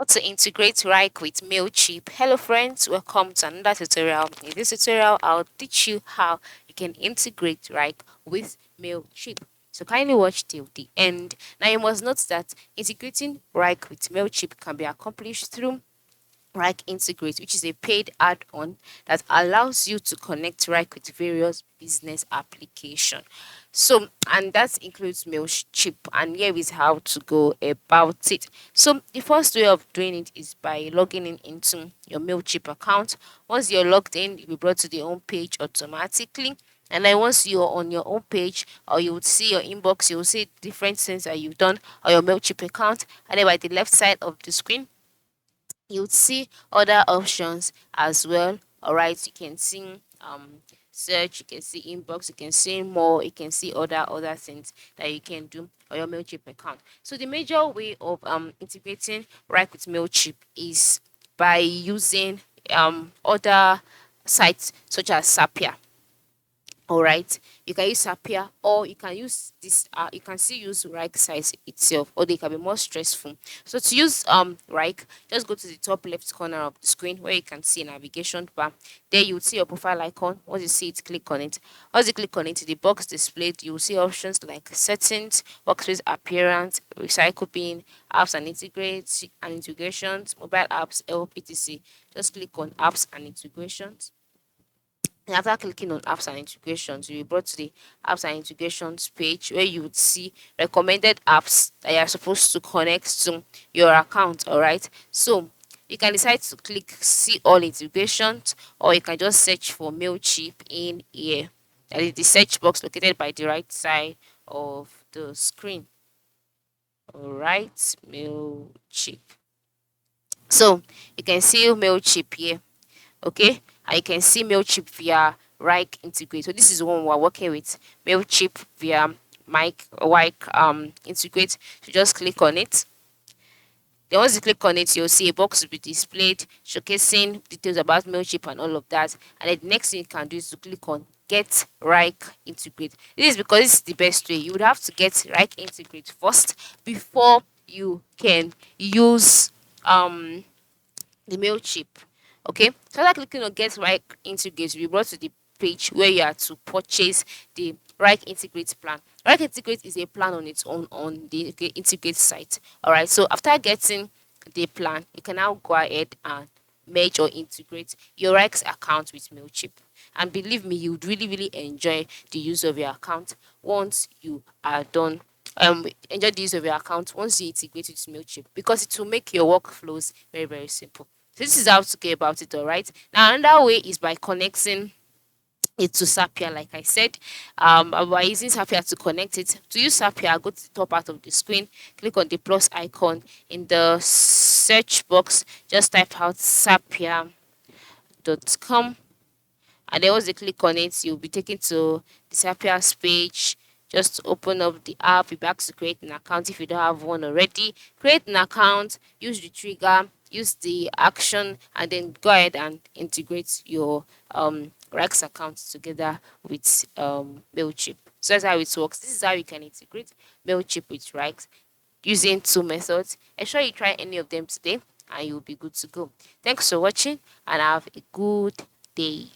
How to integrate Wrike with Mailchimp. Hello friends, welcome to another tutorial. In this tutorial, I'll teach you how you can integrate Wrike with Mailchimp. So kindly watch till the end. Now you must note that integrating Wrike with Mailchimp can be accomplished through Wrike Integrate, which is a paid add-on that allows you to connect Wrike with various business applications. So, and that includes Mailchimp, and here is how to go about it. So, the first way of doing it is by logging in into your Mailchimp account. Once you're logged in, you'll be brought to the home page automatically. And then once you're on your own page, or you would see your inbox, you will see different things that you've done on your Mailchimp account. And then by the left side of the screen, you would see other options as well. All right, you can see search, you can see inbox, you can see more, you can see other things that you can do on your Mailchimp account. So the major way of integrating Wrike with Mailchimp is by using other sites such as Sapia. All right, you can use Zapier, or you can use this you can still use Wrike size itself, or they can be more stressful. So to use Wrike, just go to the top left corner of the screen where you can see a navigation bar. There you will see your profile icon. Once you see it, click on it. Once you click on it, the box displayed, you will see options like settings, workspace appearance, recycle bin, apps and integrates and integrations, mobile apps, help, etc. Just click on apps and integrations. And after clicking on apps and integrations, you'll be brought to the apps and integrations page where you would see recommended apps that you are supposed to connect to your account. All right, so you can decide to click see all integrations, or you can just search for Mailchimp in here. That is the search box located by the right side of the screen. All right, Mailchimp. So you can see Mailchimp here. Okay, and you can see Mailchimp via Wrike Integrate. So this is the one we're working with, Mailchimp via Wrike Integrate. So just click on it. Then once you click on it, you'll see a box will be displayed showcasing details about Mailchimp and all of that. And then the next thing you can do is to click on Get Wrike Integrate. This is because this is the best way. You would have to get Wrike Integrate first before you can use the Mailchimp. Okay, so after clicking on Get Wrike Integrate, we brought to the page where you are to purchase the Wrike Integrate plan. Wrike Integrate is a plan on its own on the Integrate site. All right, so after getting the plan, you can now go ahead and merge or integrate your Wrike's account with Mailchimp. And believe me, you would really enjoy the use of your account once you are done. Enjoy the use of your account once you integrate with Mailchimp, because it will make your workflows very simple. So this is how to go about it. All right, now another way is by connecting it to Zapier, like I said. By using Zapier to connect it. To use Zapier, go to the top part of the screen, click on the plus icon. In the search box, just type out zapier.com, and then once you click on it, you'll be taken to the Zapier's page. Just open up the app. You'll be asked to create an account if you don't have one already. Create an account, use the trigger, use the action, and then go ahead and integrate your Rex account together with Mailchimp. So that's how it works. This is how you can integrate Mailchimp with Rex using two methods. Ensure you try any of them today, and you'll be good to go. Thanks for watching, and have a good day.